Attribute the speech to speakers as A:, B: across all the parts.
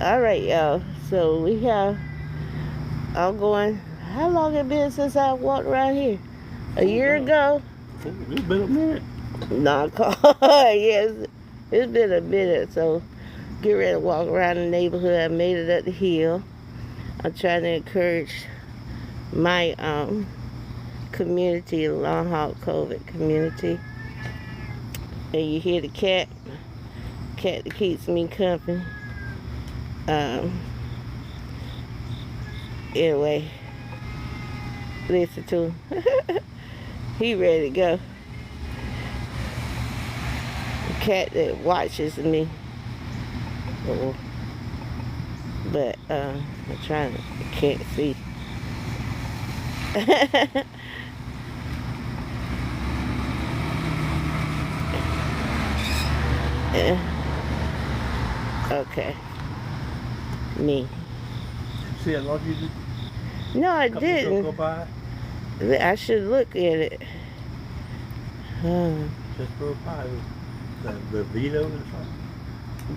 A: All right, y'all. So we have. I'm going. How long it been since I walked around here? A year ago?
B: It's been a minute.
A: No, yes, it's been a minute. So get ready to walk around the neighborhood. I made it up the hill. I'm trying to encourage my community, the Long Haul COVID community. And you hear the cat that keeps me company. Anyway, listen to him. He ready to go. The cat that watches me. But I'm trying to, I can't see. Okay. Me.
B: See how long you did?
A: No, I
B: Go
A: didn't.
B: by?
A: I should look at it.
B: Just go by. The Vito or something?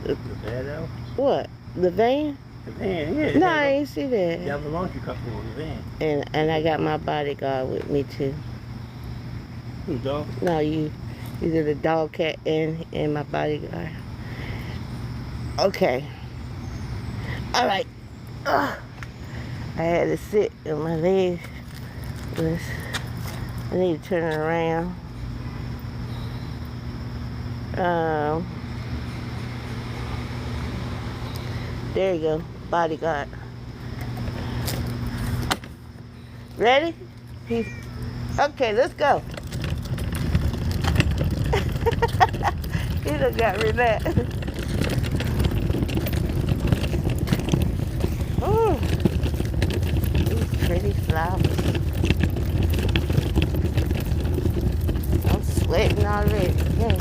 B: The Vado?
A: What? The van?
B: The van, yeah.
A: No, I ain't see that.
B: You have the laundry company on the van.
A: And I got my bodyguard with me too.
B: Who, dog?
A: No, you. Either the dog, cat, and my bodyguard. Okay. All right. I had to sit and my legs was. I need to turn it around. There you go, bodyguard. Ready? Okay, let's go. He done got relaxed. These pretty flowers. I'm sweating already. Yeah.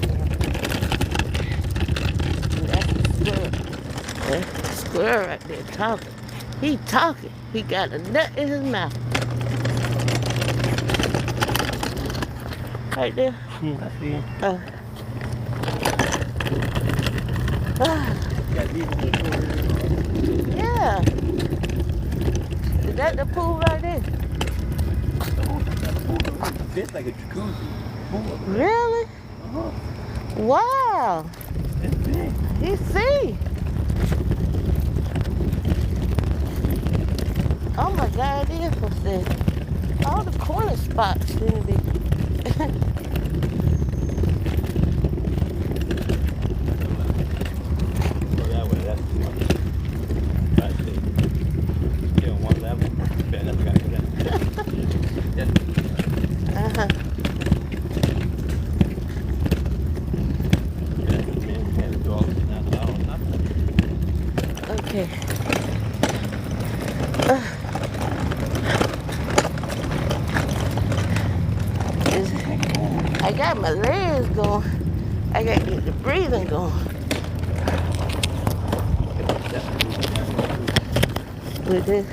A: That's a squirrel. That's a squirrel right there talking. He talking. He got a nut in his mouth. Right there.
B: I see him.
A: Yeah. Is that the pool right there?
B: It's like a jacuzzi.
A: Really?
B: Uh-huh.
A: Wow.
B: It's big.
A: You see. Oh my God, it is for sale. All the corner spots seem to be. Okay. I got my legs going. I got to get the breathing going. With this.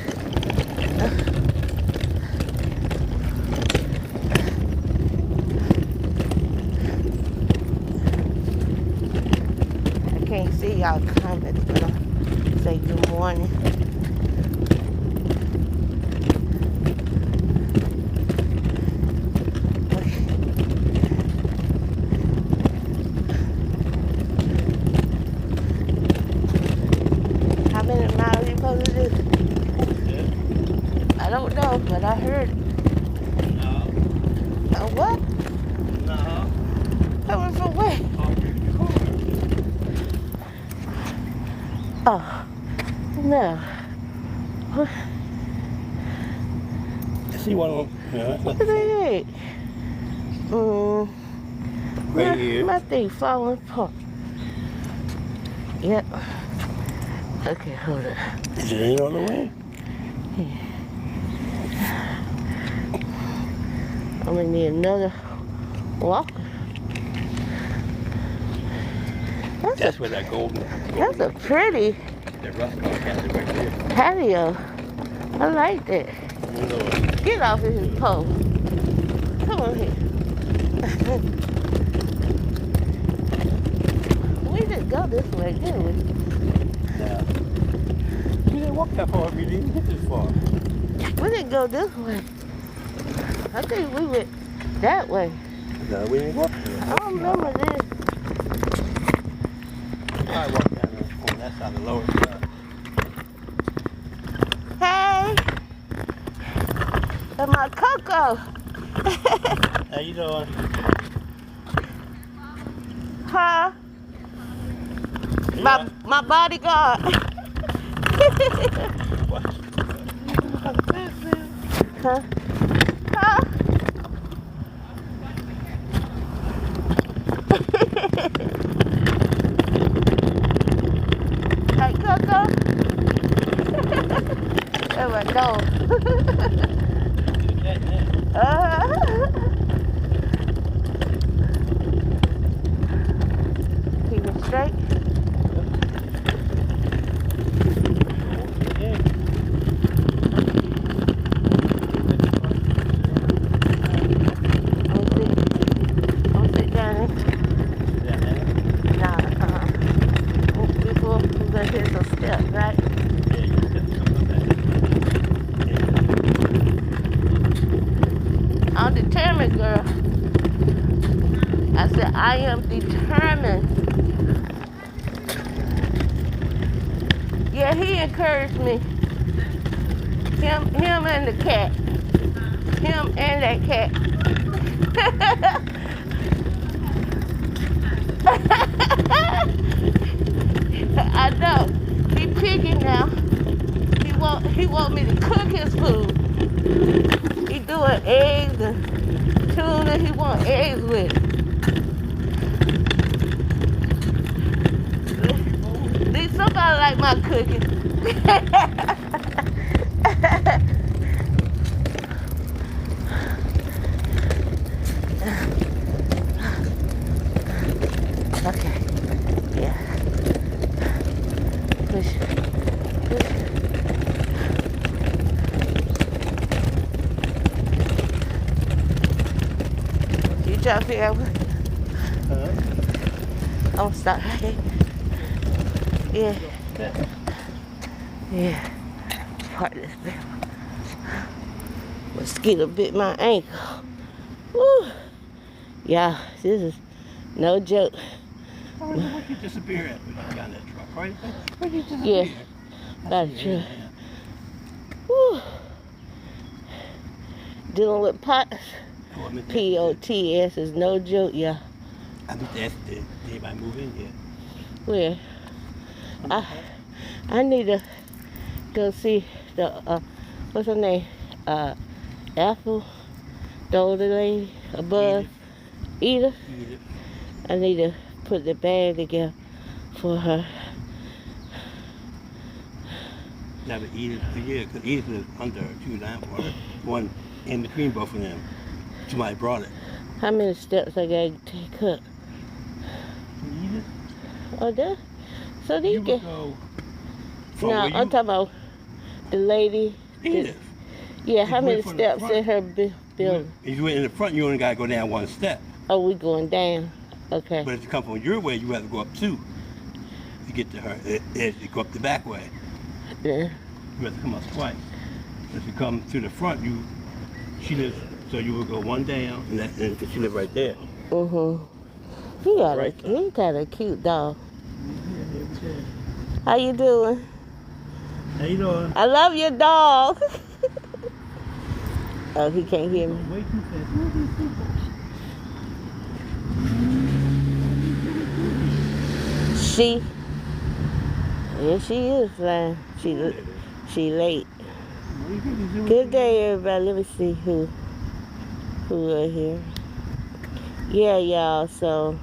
A: I can't see y'all comments, but I'll say good morning. How many miles you supposed to do? I don't know, but I heard it.
B: No.
A: What?
B: No.
A: Coming from where? Oh, no.
B: I see one of them. Yeah,
A: What is that?
B: Right here.
A: My thing falling apart. Yep. Okay, hold on.
B: Is it ain't on the way?
A: I'm gonna need another walker.
B: That's where that golden.
A: That's a pretty
B: That rust car has it right there.
A: patio. I like that. Get off of his pole. Come on here. We just go this way, did we?
B: No. You didn't walk that far. You didn't get this far.
A: We didn't go this way. I think we went that way.
B: No, we didn't walk there.
A: I don't remember this.
B: I walked down on that side of the lower side.
A: Hey! That's my Coco.
B: How you doing?
A: Huh? My bodyguard.
B: What?
A: Huh? Huh? Hey, Coco. That's my dog. Keep it straight. Don't sit down there. Nah, before we go hit some steps, right? I'm determined, girl. I said, I am determined. Yeah, he encouraged me. Him and the cat. Him and that cat. I know. He picky now. He want me to cook his food. He doing eggs and tuna. He want eggs with it. Need somebody like my cooking. Okay. Yeah. Push. You try to figure out what? I'm gonna stop right here. Yeah. Yeah. Part this bit. Mosquito bit my ankle. Woo. Yeah, this is no joke.
B: Where'd you disappear at when you got in that truck, right? Where'd you disappear?
A: Yeah. That's true. Woo. Dealing with POTS. POTS is no joke, yeah.
B: I think that's did anybody move in yet?
A: Where? I need to go see the what's her name? Apple, the older lady above. Edith. I need to put the bag together for her.
B: Yeah, but Edith, yeah, because Edith is under 294. One in between both of them. Somebody brought it.
A: How many steps I gotta take up?
B: Edith?
A: Oh, there? So
B: You
A: you
B: would
A: get.
B: go
A: No,
B: from where
A: I'm
B: you-
A: talking about the lady.
B: Edith.
A: Yeah, how
B: You
A: many
B: went from the
A: steps
B: front.
A: in her building?
B: If you went in the front, you only got to go down one step.
A: Oh, we going down. Okay.
B: But if you come from your way, you have to go up two to get to her. As you go up the back way,
A: Yeah.
B: you have to come up twice. If you come through the front, she lives, so you would go one down, and she lives right there.
A: He got
B: Right.
A: he got a cute dog. How you doing?
B: How you doing?
A: I love your dog. Oh, he can't hear me.
B: Way too fast. Who are these people?
A: She. Yeah, she is flying. She late.
B: What do you think he's doing?
A: Good day, everybody. Let me see who are here. Yeah, y'all. So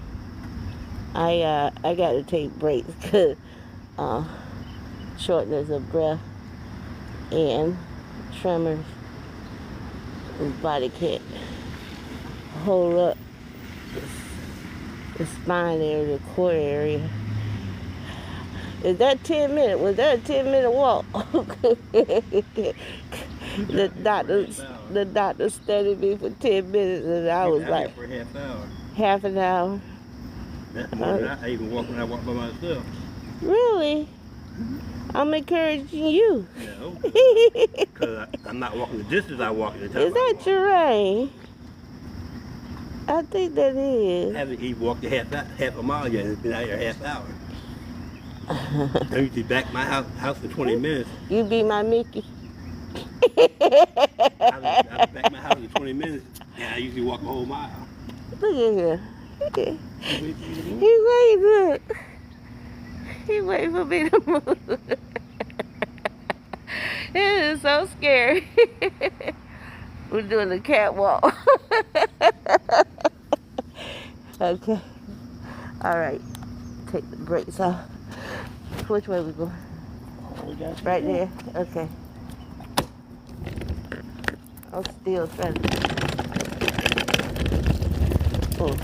A: I got to take breaks because shortness of breath and tremors. His body can't hold up the spine area, the core area. Is that 10 minutes? Was that a 10-minute walk? The doctor studied me for 10 minutes and I was like,
B: for a half hour.
A: half an hour.
B: That's more than I even walk when I walk by myself.
A: Really? I'm encouraging you.
B: No. Because I'm not walking the distance I walk at the time.
A: Is that terrain? I think that is.
B: I haven't even walked a half a mile yet. It's been out here a half hour. I usually back my house for 20 minutes.
A: You be my Mickey.
B: I back my house for 20 minutes, and I usually walk a whole mile.
A: Look at him. He waiting. He waiting for me to move. It is so scary. We're doing the catwalk. Okay. All right. Take the brakes off. Which way we going? Right there? Okay. I'm still trying to... Oh.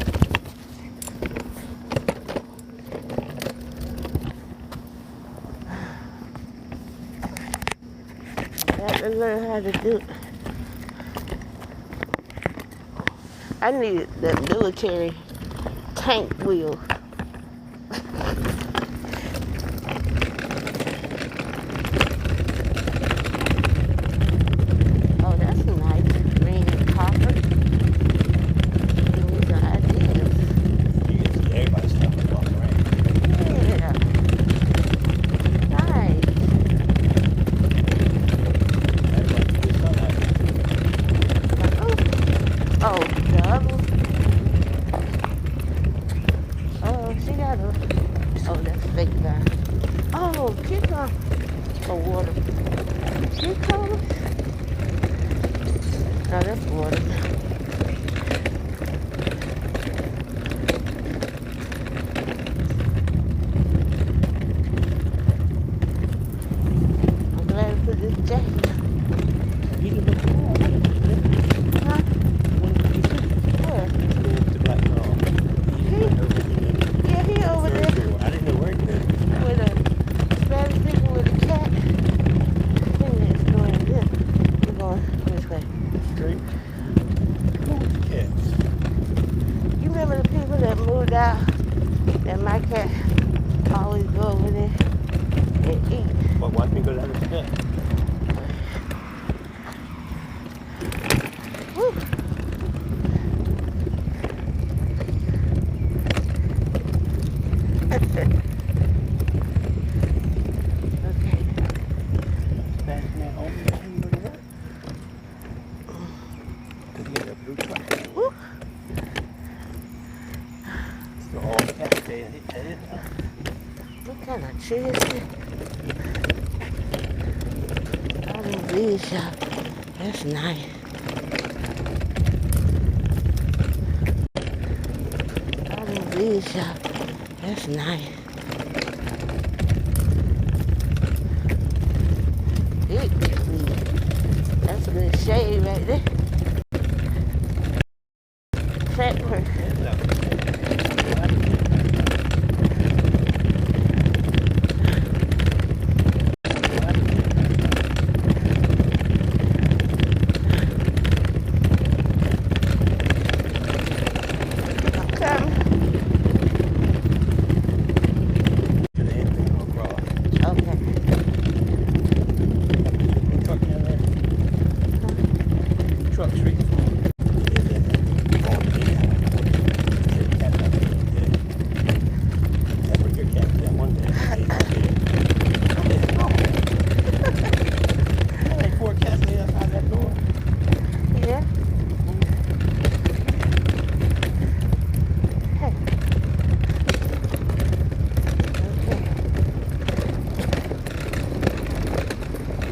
A: I have to learn how to do it. I need that military tank wheel. Oh, that's nice. Green and copper. These are ideas.
B: You can see everybody's stuff walking around.
A: Yeah. Nice. Oh, the other one? Oh, she got a... Oh, that's fake guy. Oh, cucumber. Oh, water. Cucumber? No, that's water. I'm glad I put this jacket. Huh? Where? Yeah, he over there.
B: I didn't know where he was.
A: With a Spanish people with a cat. I think it's going this. We're going which way?
B: Straight. Cats.
A: You remember the people that moved out? That my cat always go over there and eat.
B: Well, watch me go down the steps.
A: Woo. Okay.
B: Spanish man home before you go to work. Because he got a blue truck.
A: Woo.
B: So all the cats stay at his house.
A: What kind of tree is it? All them leaves shop. That's nice. All them leaves shop. That's nice. Big leaves. That's a good shade right there. Fat person.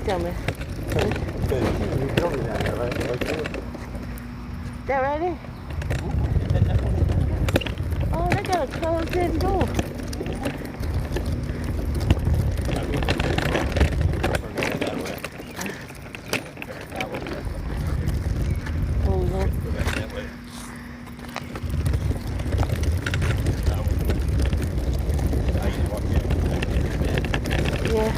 A: Tell me. That right there? Oh, they got a closed-in door. Hold on. Yeah.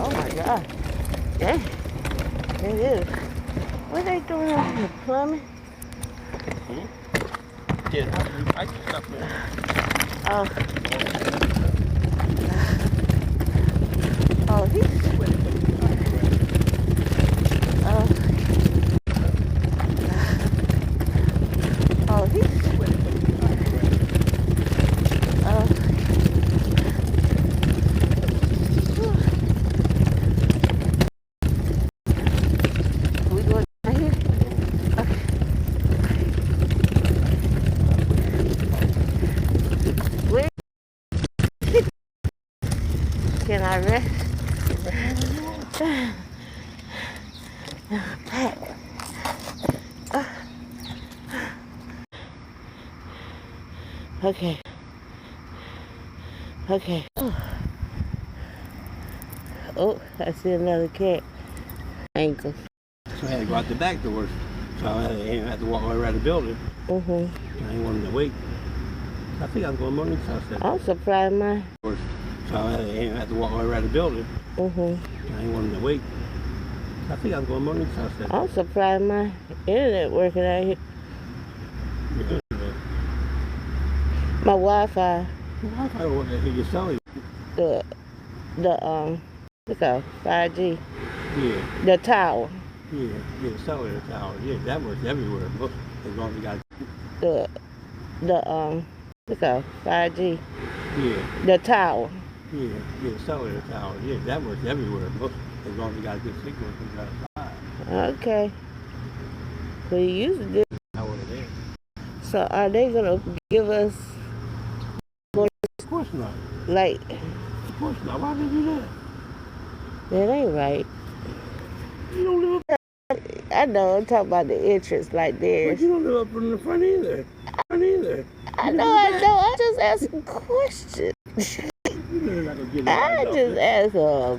A: Oh my God. Yeah. It around the plumbing?
B: Yeah, I can stuff there.
A: Oh. Oh, he's... Oh. Oh, he's... Oh. We going down here? Okay. Where can I rest? Pat. Okay. Okay. Oh, I see another cat. Ankle.
B: So I had to go out the back doors. So I didn't have to walk all around the building.
A: Mm-hmm.
B: I didn't want him to wait. I think I was going morning house that
A: I'm surprised mine.
B: So I didn't have to walk all around the building.
A: Mm-hmm.
B: I didn't want him to wait. I think I was going morning house that
A: I'm surprised my internet working out here. My Wi-Fi.
B: Wi-Fi working here, you're selling.
A: The what's that? 5G.
B: Yeah.
A: The tower.
B: Yeah, the cellular tower. Yeah, that works everywhere. Most, as long as you got.
A: What's that? 5G.
B: Yeah.
A: The tower.
B: Yeah, the cellular tower. Yeah, that works everywhere. Most, as long as you got a good signal from the outside.
A: Okay. We used to do.
B: How was it?
A: So are they gonna give us
B: Of course not.
A: like?
B: Of course not. Why would they do that?
A: That ain't right.
B: You don't live up.
A: I know. I'm talking about the entrance like
B: But
A: theirs.
B: you don't live up in the front either.
A: I know. I just asked a question.
B: You're not gonna get it
A: I
B: right
A: just asked a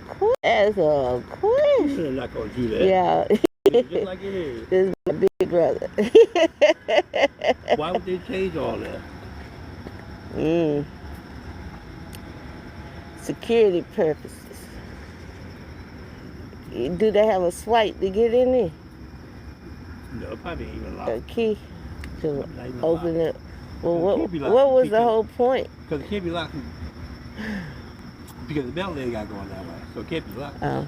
A: question.
B: You're not gonna do that.
A: Yeah.
B: It's just like it is.
A: This is my big brother.
B: Why would they change all that?
A: Security purposes. Do they have a swipe to get in there?
B: No, probably ain't even locked.
A: A key to
B: Not even
A: open
B: locked.
A: it? Well,
B: It
A: what
B: can't be locked.
A: was the
B: Because-
A: whole point?
B: Because it can't be locked. Because the bell ain't got going that way. So it can't be locked.
A: Oh.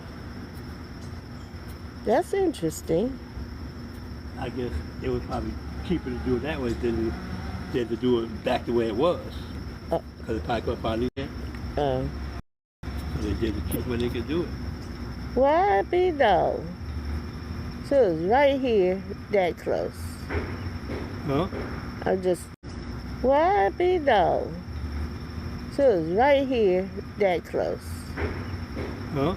A: That's interesting.
B: I guess it was probably cheaper to do it that way than to do it back the way it was. Because it probably couldn't find it.
A: Oh.
B: So they did the cheap way they could do it.
A: Why be though? So it's right here, that close.
B: Huh?
A: I just, why be though? So it's right here, that close.
B: Huh?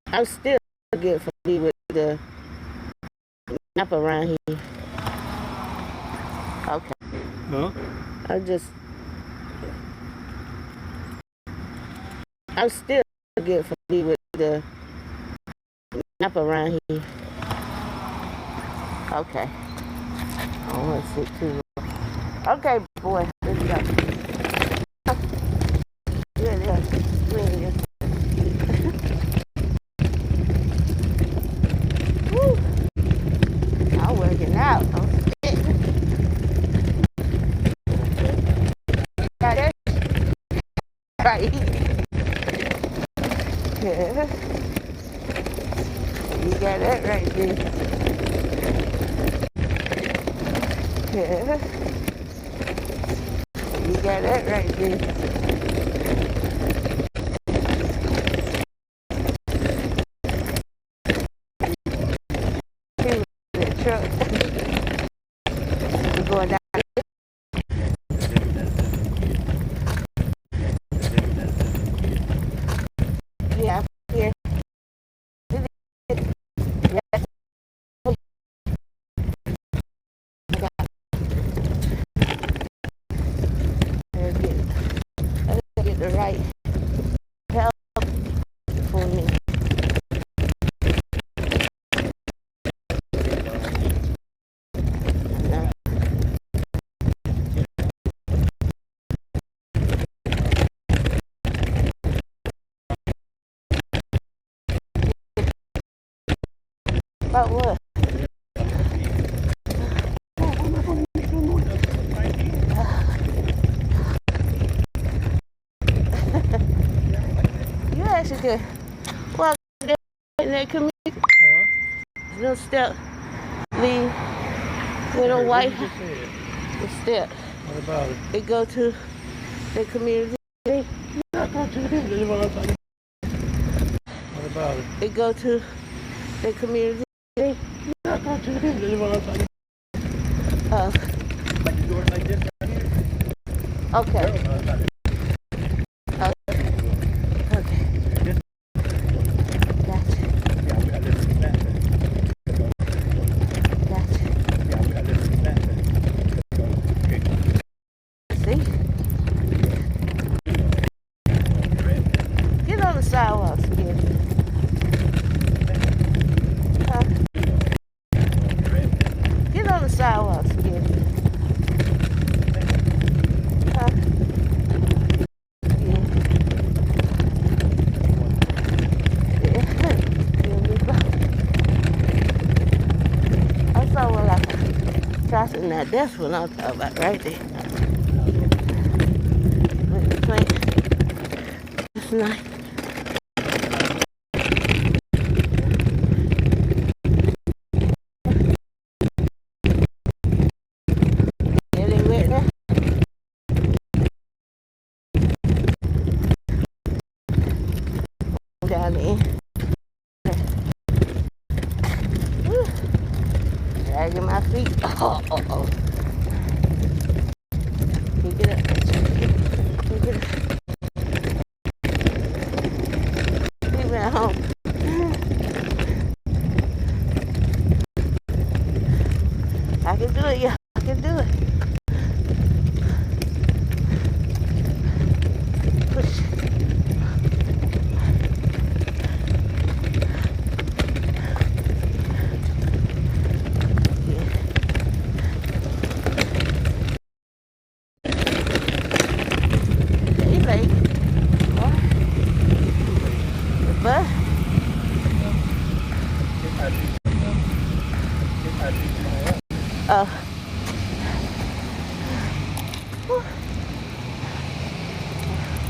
A: I'm still good for me with the map around here. Okay.
B: Huh?
A: I'm still good for me with the map around here. Okay. I don't want to sit too long. Okay, boy, let's go. Yeah. Woo. I'm working out. I'm fit. Got that right. Yeah. You got that right there. Yeah. You got that right there. Truck. We're going down. Yeah, here. Get the right help for me. About what? You actually could walk in that community. Little step, leave, little white the step.
B: What about it?
A: It go to the community.
B: What about it?
A: It go to the community. Okay. Okay. Gotcha. See? Get on the sidewalk, kid. Get on the sidewalk, kid. Now that's what I'm talking about right there. With the plant. It's nice. Yeah, they wet now. Down there. Dragging my feet. Oh. Pick it up. Pick it up. Leave me at home. I can do it, yeah. I can do it. Push. But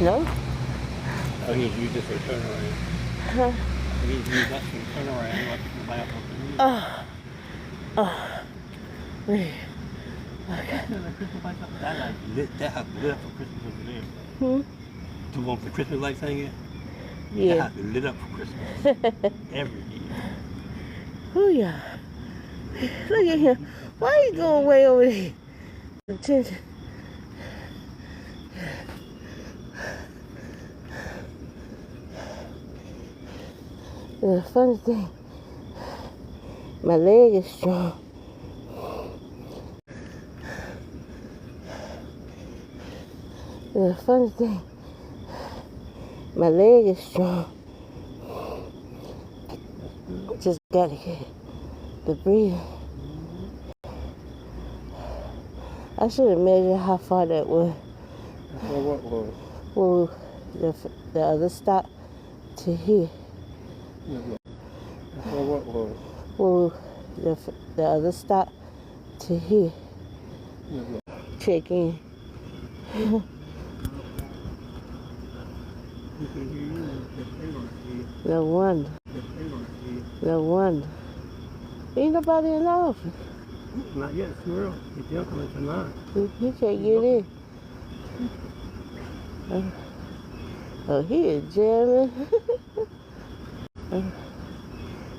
A: no.
B: Oh, he's used it for a turnaround.
A: Huh?
B: He's used that for a turnaround. Like the lap
A: Man.
B: Okay. That lit up for Christmas over there. The one for Christmas light thing is?
A: Yeah.
B: That house is lit up for Christmas. Every year.
A: Oh yeah. Look at him. Why are you going way over there? Attention. The funny thing, my leg is strong. The funny thing, my leg is strong. Just gotta get the breathing. I should have measured how far that was.
B: What was?
A: Well, the other stop to here.
B: What was?
A: Well, the other stop to here. Check in. No wonder. No wonder. Ain't nobody in the office.
B: Not yet, it's too early. It's young coming tonight.
A: He can't get in. Oh, he is jamming.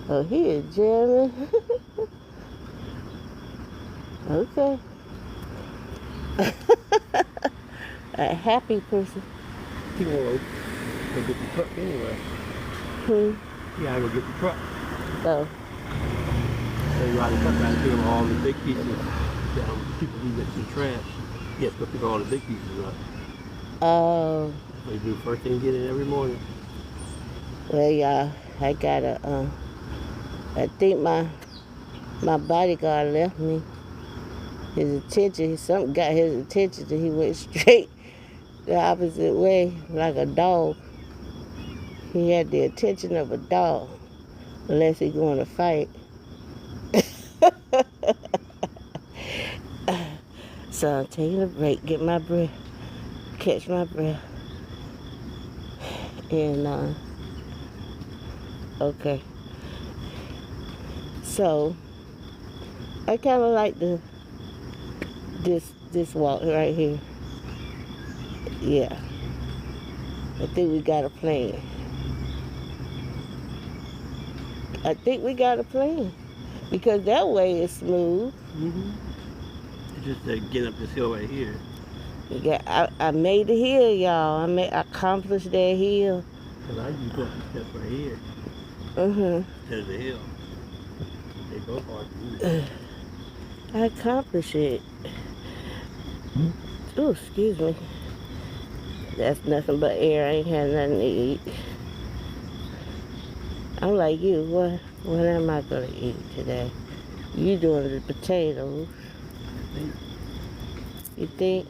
A: Oh, he is jamming. Okay. A happy person.
B: He won't go get the truck anyway. Yeah, I go get the truck.
A: Oh.
B: So you ride the truck around and pick up all the big pieces. People leave it in the trash. Yes, go pick all the big pieces up.
A: Oh.
B: So you do first thing you get in every morning.
A: Well, y'all, I gotta, I think my bodyguard left me. His attention, something got his attention and he went straight the opposite way like a dog. He had the attention of a dog, unless he's going to fight. So I'm taking a break, get my breath, catch my breath. And, okay. So, I kind of like this walk right here. Yeah. I think we got a plan. I think we got a plan. Because that way is smooth.
B: Mm-hmm. It's just getting up this hill right here.
A: I made the hill, y'all. I accomplished that hill.
B: Because I used to step right here.
A: Mm-hmm.
B: Instead of the hill. They both hard to do.
A: I accomplished it. Oh, excuse me. That's nothing but air. I ain't had nothing to eat. I'm like you. What am I going to eat today? You doing the potatoes. You think?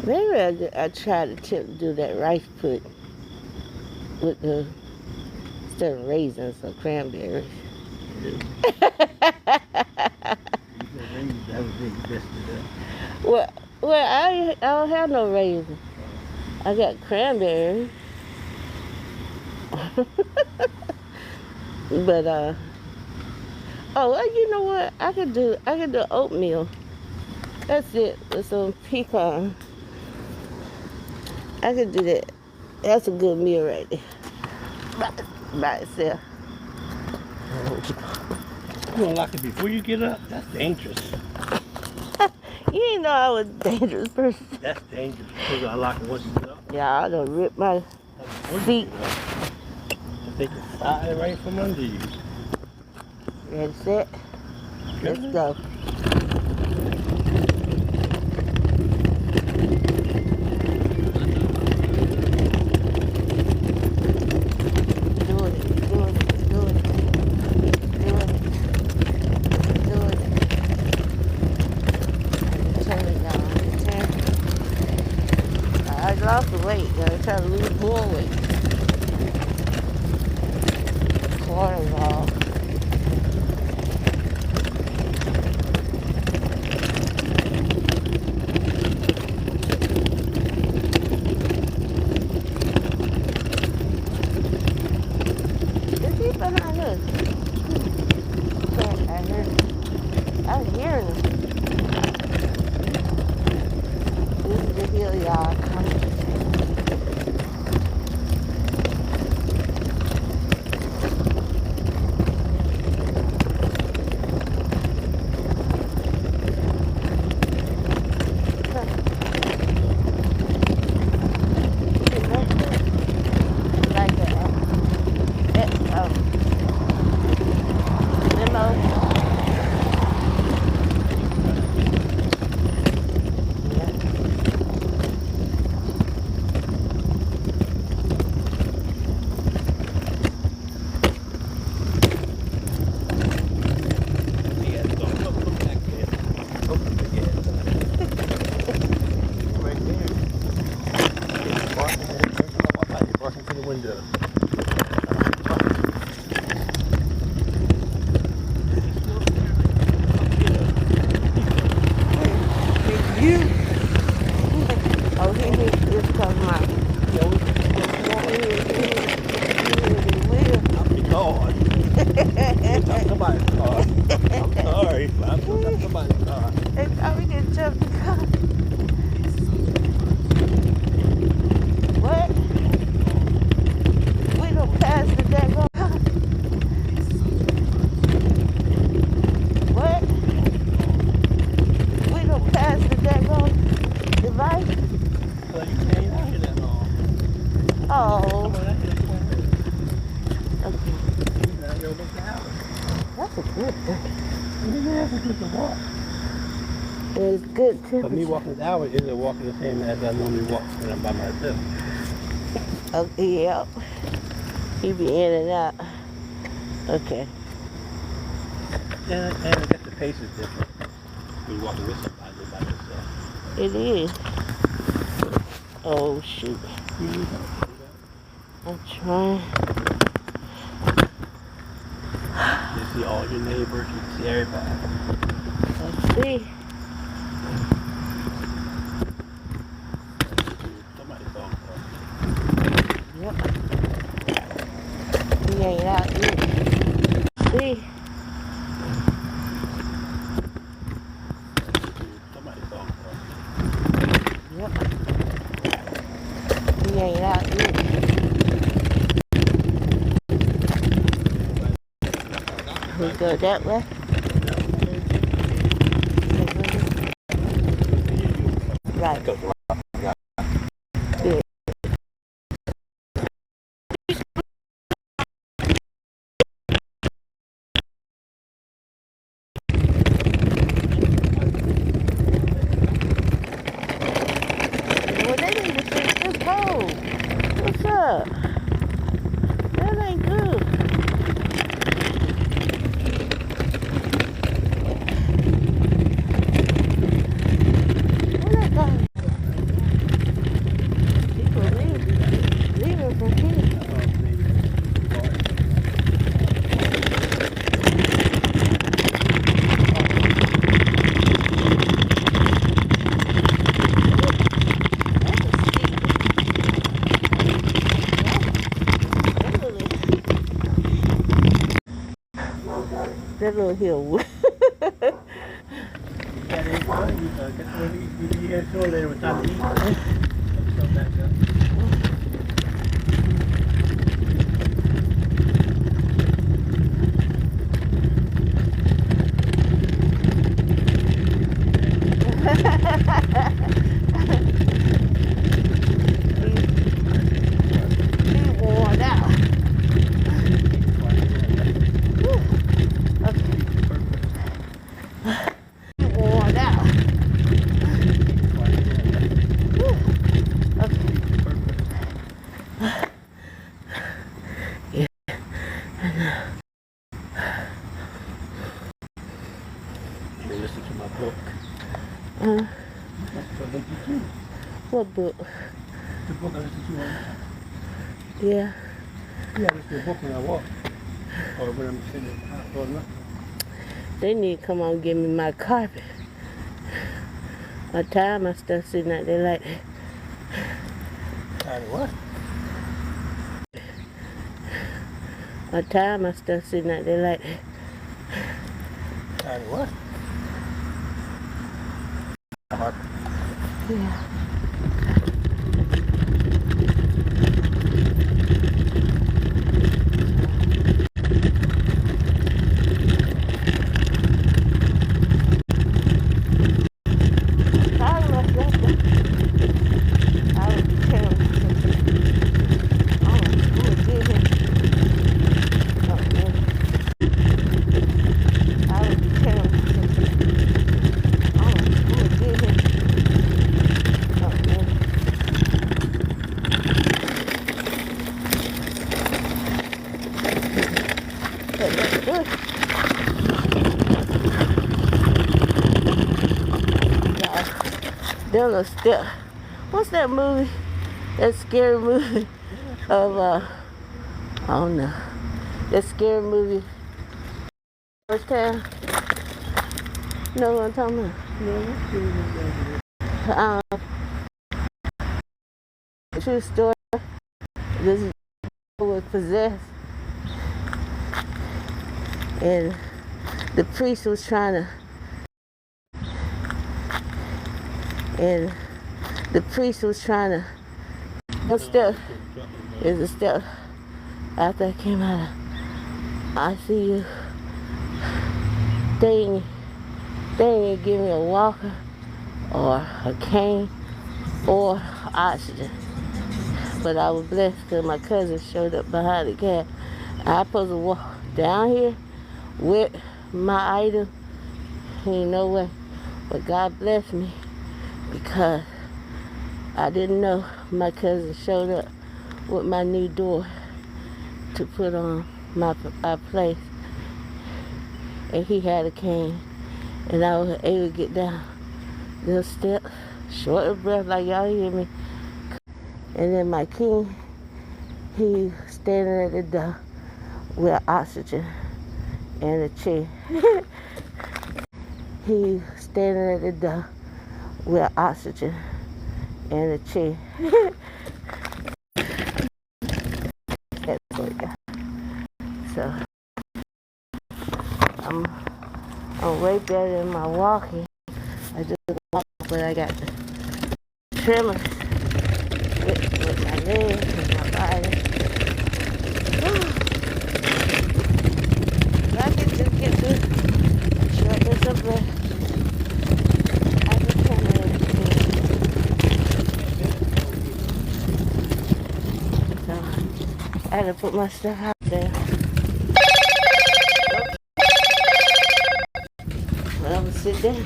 A: Maybe I try to do that rice pudding with the instead of raisins or cranberries. Well, I don't have no raisins. I got cranberries. But oh, well, you know what? I could do oatmeal. That's it with some pecan. I could do that. That's a good meal right there. By itself.
B: You gonna lock it before you get up? That's dangerous.
A: You didn't know I was a dangerous person.
B: That's dangerous because I lock it once you get up.
A: Yeah, I done ripped my feet.
B: If they can slide right from under you.
A: Ready, set? Let's go. I lost the weight. I'm trying to lose more weight. Cortisol. Is he behind us? I hear him. This is the hill, y'all. It's good temperature.
B: But me walking this hour isn't walking the same as I normally walk when I'm by myself.
A: Okay, yep. You be in and out. Okay.
B: And I guess the pace is different when you're walking with somebody than by yourself.
A: It is. Oh, shoot. I'm trying.
B: This see all your neighbors, you can see everybody.
A: Let's see.
B: Somebody's phone call.
A: Yep. He ain't out yet. See.
B: Somebody's phone call.
A: Yep. He ain't out yet. We go that way. Right. Yeah. Well, they need to fix this road. What's up? That ain't good. Where that guy? People leaving from here. That little hill.
B: Yeah, they fun. You get show later with time to eat. So back up.
A: He worn out. He worn out. Yeah.
B: You listen to my book.
A: Uh,
B: What book you do?
A: what book?
B: The book I listen to on.
A: Yeah.
B: Yeah, I listen to a book when I walk. Or when I'm sitting in the house or nothing.
A: They need to come on and give me my carpet. I'm tired of my stuff sitting out there like that.
B: Tired of what?
A: I'm tired of my stuff sitting out there like that.
B: Tired of what?
A: Yeah. Then a step. What's that movie? That scary movie of I don't know. That scary movie. First time. You know what I'm talking about? True story. This was possessed, and the priest was trying to. And the priest was trying to. One step is a step after I came out of ICU. They didn't give me a walker or a cane or oxygen. But I was blessed because my cousin showed up behind the cab. I was supposed to walk down here with my item. Ain't no way. But God blessed me because I didn't know my cousin showed up with my new door to put on our place. And he had a cane. And I was able to get down those steps, short of breath like y'all hear me. And then my king, he standing at the door with oxygen and a chair. He standing at the door with oxygen and a chair. That's what I got. So I'm way better in my walking. I just walk, but I got the tremors with my legs and my body. If I can just get to shortness of breath, I can handle everything. So I had to put my stuff out there. Well, I'm gonna sit down.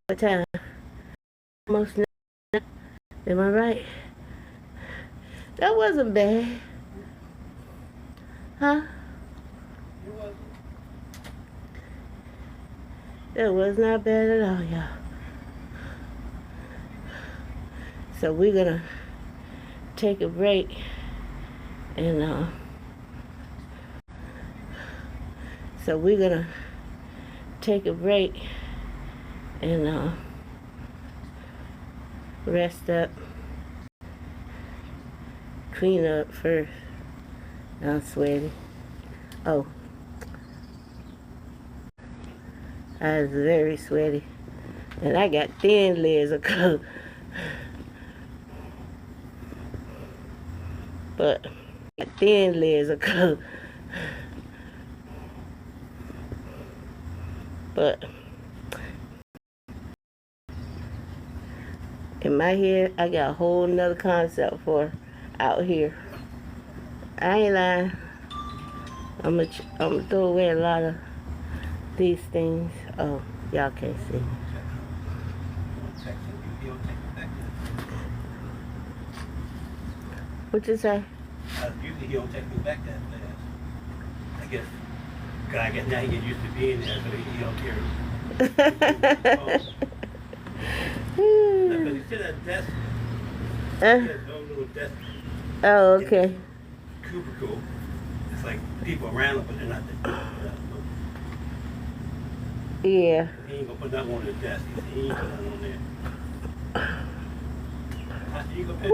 A: What time? Almost now. Am I right? That wasn't bad. Huh? That was not bad at all, y'all. So we're gonna take a break and rest up, clean up first. I'm sweaty. Oh, I was very sweaty, and I got thin layers of clothes. But thin layers of clothes. But in my head, I got a whole nother concept for out here. I ain't lying. I'm gonna throw away a lot of these things. Oh, y'all can't see. What you say?
B: Usually he don't take me back that fast. I guess now he get used to being there, so he don't care. Because he sit at a desk. He has no little desk.
A: Oh, okay.
B: Cubicle. It's like people around him, but they're not there.
A: Yeah.
B: He ain't gonna put nothing on his desk. He ain't put nothing on there. You gonna put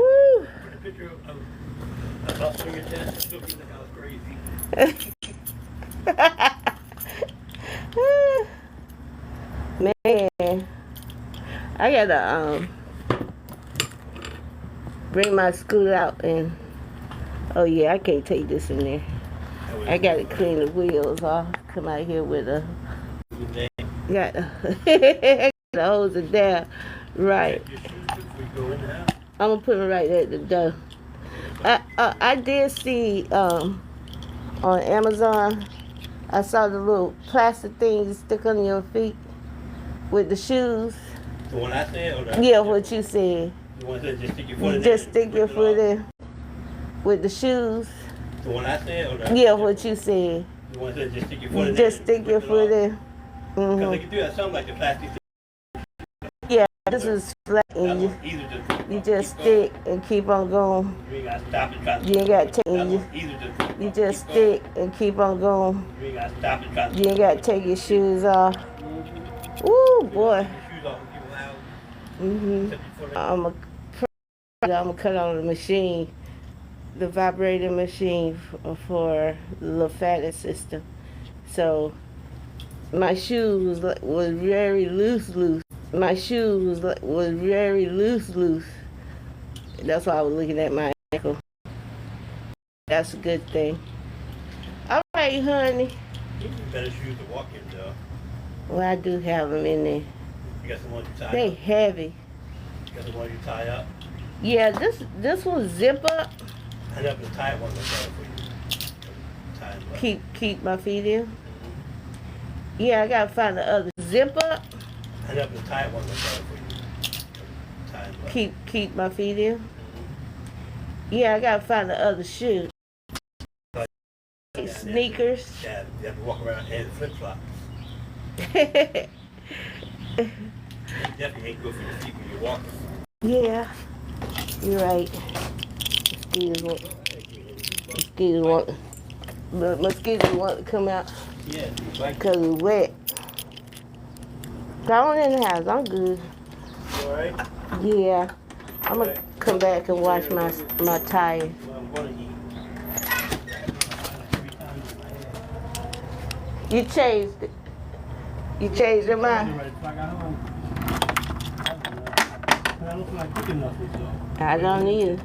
B: a picture of us on your desk? Look, you think I was crazy.
A: Man, I gotta bring my scooter out and oh yeah, I can't take this in there. I gotta clean the wheels off. Come out here with a got the hose it down. Right. I'm gonna put them right at the door. I did see on Amazon. I saw the little plastic things you stick on your feet with the shoes.
B: The one I said, or the
A: yeah, what you said.
B: The one that just stick your foot in.
A: Just stick your foot in with the shoes.
B: The one I said, or the
A: yeah, what you said.
B: The one that just stick your foot in.
A: Just stick your foot in.
B: Because they can do that something like the plastic.
A: Yeah, this is flat and you just stick and keep on going.
B: You ain't got to stop and try to.
A: You ain't got to take you just stick and keep on going.
B: You ain't got to stop and try to.
A: You ain't got to take your shoes off. Ooh, boy. I'm gonna cut on the machine, the vibrating machine for the lymphatic system. So my shoes was very loose. My shoes was very loose. That's why I was looking at my ankle. That's a good thing. All right, honey.
B: You need better shoes to walk in, though.
A: Well, I do have them in there.
B: You got some ones you tie up?
A: They heavy.
B: You got some ones you tie up?
A: Yeah, this one zip up.
B: I never tie one like that for you. Tie them up.
A: Keep my feet in. Yeah, I gotta find the other zip up.
B: I never tie one like that for you. Tie them up.
A: Keep my feet in. Yeah, I gotta find the other shoe. sneakers.
B: Yeah, you have to walk around in flip flops. Definitely ain't good for your feet when you're walking.
A: Yeah, you're right. Mosquitoes want to come out.
B: Yeah,
A: because it's wet. Go on in the house. I'm good.
B: You alright?
A: Yeah. I'm going to come back and wash my tires.
B: Well, I'm going to eat.
A: You changed it. You changed your mind. I don't either.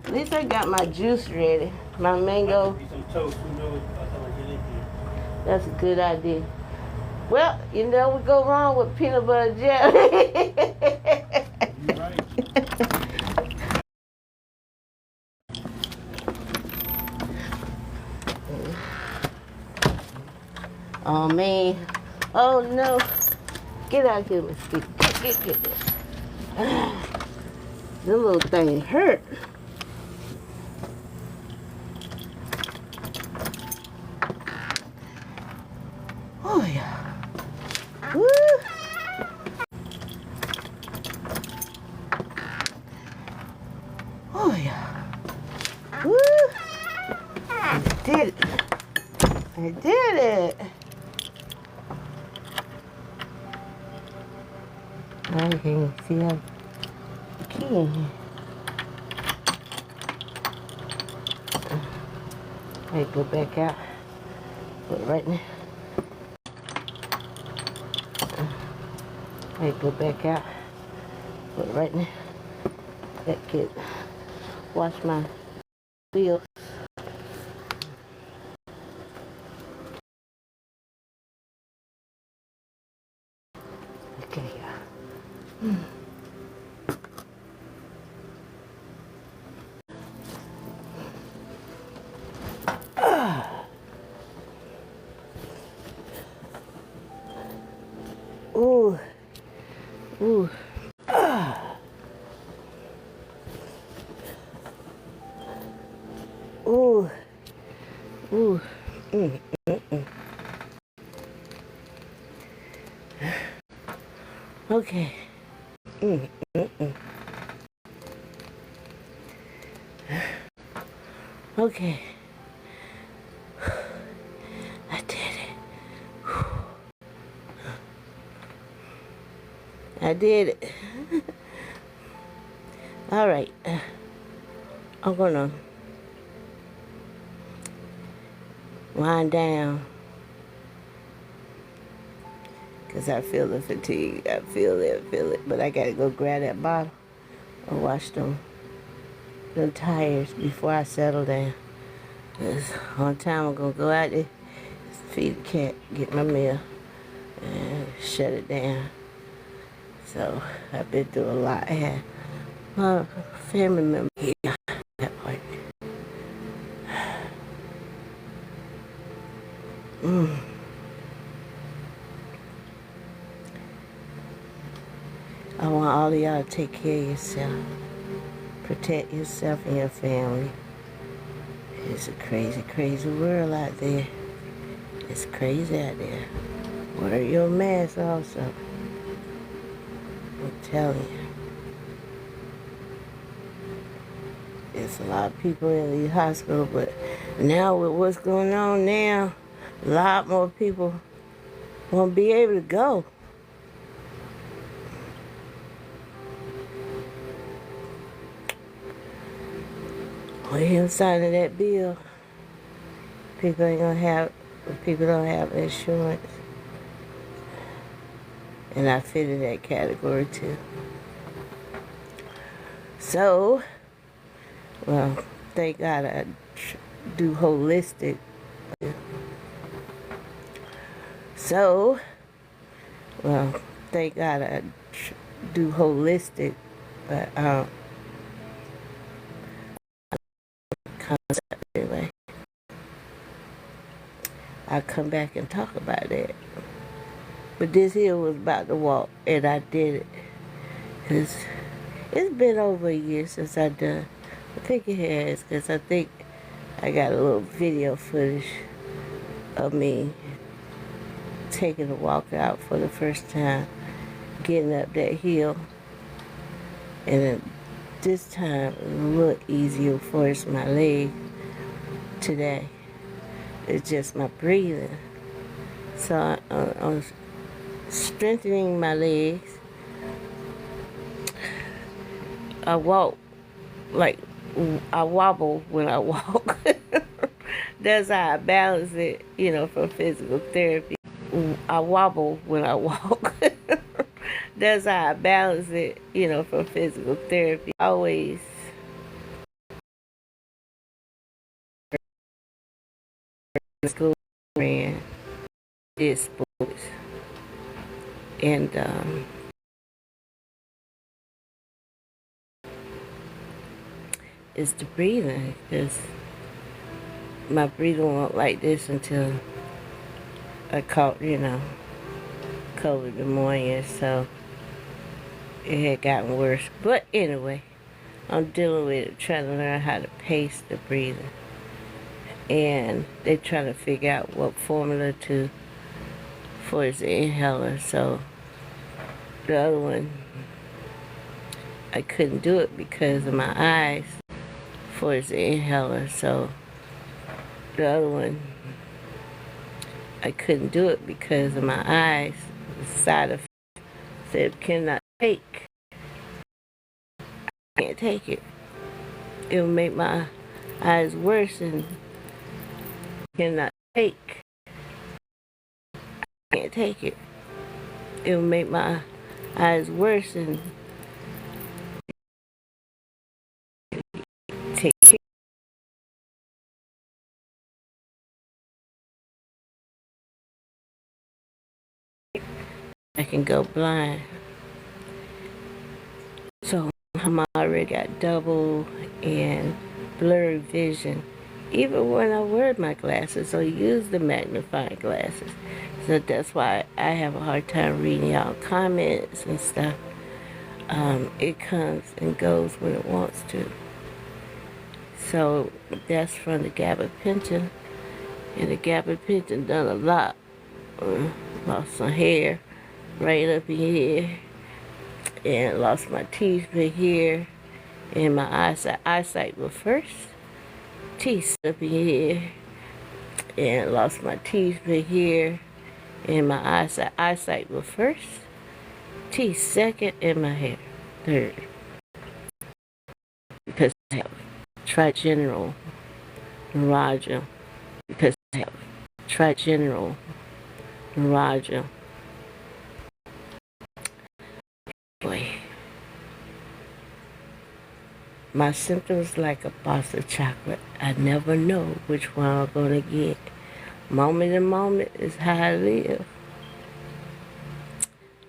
A: At least I got my juice ready. My mango. That's a good idea. Well, you never go wrong with peanut butter jelly.
B: You're right.
A: Oh man. Oh no. Get out of here, mosquito. Get. Them little things hurt. Oh yeah. Woo. Oh yeah. Woo. I did it. I did it. I can see how the key in here. I go back out. Put it right in there. I go back out. Put it right in there. That kid. Wash my wheels. Okay. Ooh. Ooh. Ooh. Ooh. Okay. Okay. I did it. I did it. All right. I'm gonna wind down because I feel the fatigue. I feel it. But I gotta go grab that bottle and wash them tires before I settle down. Cause one time I'm gonna go out there, feed the cat, get my meal, and shut it down. So I've been through a lot. I had my family member here. That part. I want all of y'all to take care of yourself. Protect yourself and your family. It's a crazy, crazy world out there. It's crazy out there. Wear your mask also. I'm telling you. There's a lot of people in the hospital, but now with what's going on now, a lot more people won't be able to go. With him signing that bill, people don't have insurance. And I fit in that category too. So, well, thank God I do holistic. So, well, thank God I do holistic, but concept anyway. I'll come back and talk about that. But this here was about to walk, and I did it. Cause it's been over a year since I done. I think it has, cause I think I got a little video footage of me taking a walk out for the first time, getting up that hill, and then this time a little easier for my leg today. It's just my breathing. So I'm strengthening my legs. I walk like I wobble when I walk. That's how I balance it, from physical therapy. I wobble when I walk. That's how I balance it, from physical therapy. Always school ran, did sports, and it's the breathing, because my breathing went like this until I caught, COVID pneumonia, so it had gotten worse. But anyway, I'm dealing with it, trying to learn how to pace the breathing. And they're trying to figure out what formula for his inhaler. So the other one, I couldn't do it because of my eyes for his inhaler. So the other one, I couldn't do it because of my eyes. The side effect said, cannot take. I can't take it. It will make my eyes worse, and cannot take. I can't take it. It will make my eyes worse, and take it. I can go blind. So I'm already got double and blurred vision, even when I wear my glasses or use the magnifying glasses. So that's why I have a hard time reading y'all comments and stuff. It comes and goes when it wants to. So that's from the gabapentin, and the gabapentin done a lot. Lost some hair right up in here, and lost my teeth right here, and my eyesight was first. Teeth up in here, and lost my teeth right here, and my eyesight was first. Teeth second, and my hair third. Because I have trigeminal neuralgia. Because I have trigeminal neuralgia. Boy, my symptoms like a box of chocolate. I never know which one I'm gonna get. Moment to moment is how I live.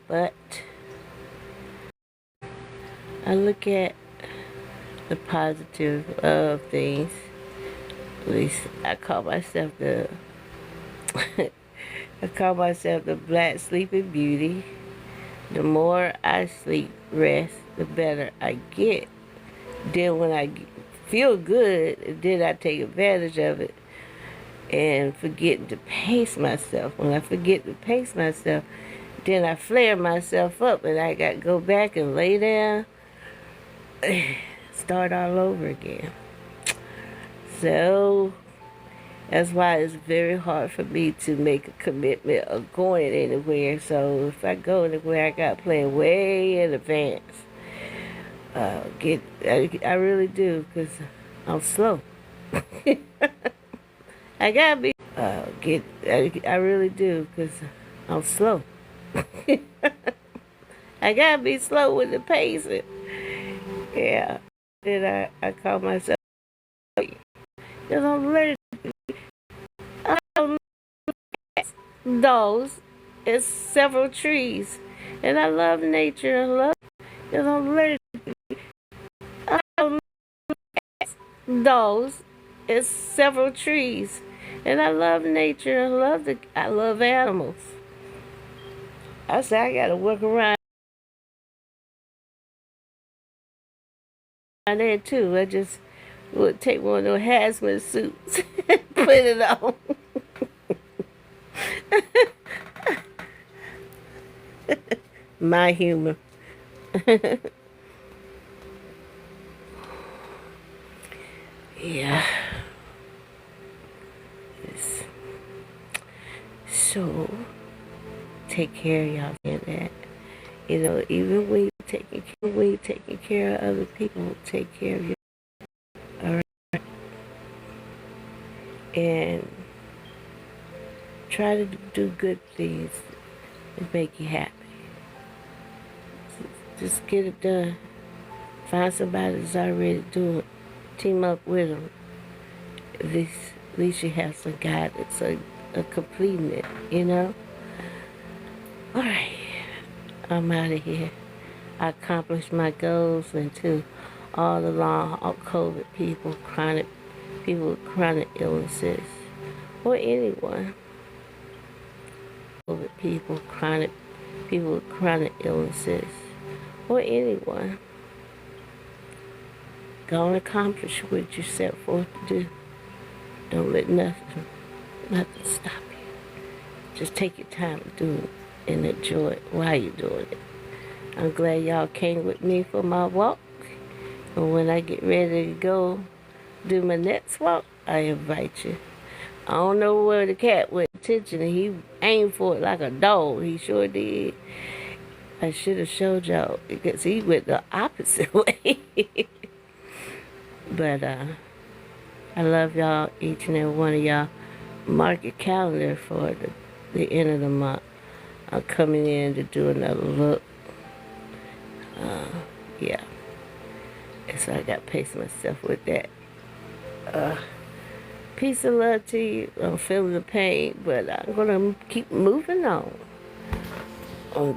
A: But I look at the positive of things. At least I call myself the Black Sleeping Beauty. The more I sleep, rest, the better I get. Then when I feel good, then I take advantage of it and forget to pace myself. When I forget to pace myself, then I flare myself up, and I got to go back and lay down, start all over again. So that's why it's very hard for me to make a commitment of going anywhere. So if I go anywhere, I got to plan way in advance. I really do, because I'm slow. I gotta be. I really do, because I'm slow. I gotta be slow with the pacing. Yeah. Then I call myself. Because I'm ready. Those is several trees, and I love nature. I love. Because I'm ready. Those is several trees, and I love nature. I love animals. I say I gotta work around there too. I just would take one of those hazmat suits, put it on. My humor. Yeah. So, take care of y'all in that. You know, even when you're taking care of other people, take care of you. All right? And try to do good things that make you happy. Just get it done. Find somebody that's already doing it. Team up with them. At least you have some guidance, a completing it, you know? All right. I'm out of here. I accomplished my goals, and to all the long COVID people with chronic illnesses, or anyone. COVID people with chronic illnesses, or anyone. Go and accomplish what you set forth to do. Don't let nothing stop you. Just take your time to do it and enjoy it while you're doing it. I'm glad y'all came with me for my walk. And when I get ready to go do my next walk, I invite you. I don't know where the cat went attention, and he aimed for it like a dog. He sure did. I should have showed y'all because he went the opposite way. But I love y'all, each and every one of y'all. Mark your calendar for the end of the month. I'm coming in to do another look. Yeah. So I got to pace myself with that. Peace and love to you. I'm feeling the pain, but I'm going to keep moving on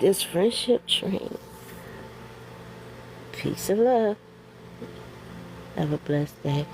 A: this friendship train. Peace and love. Have a blessed day.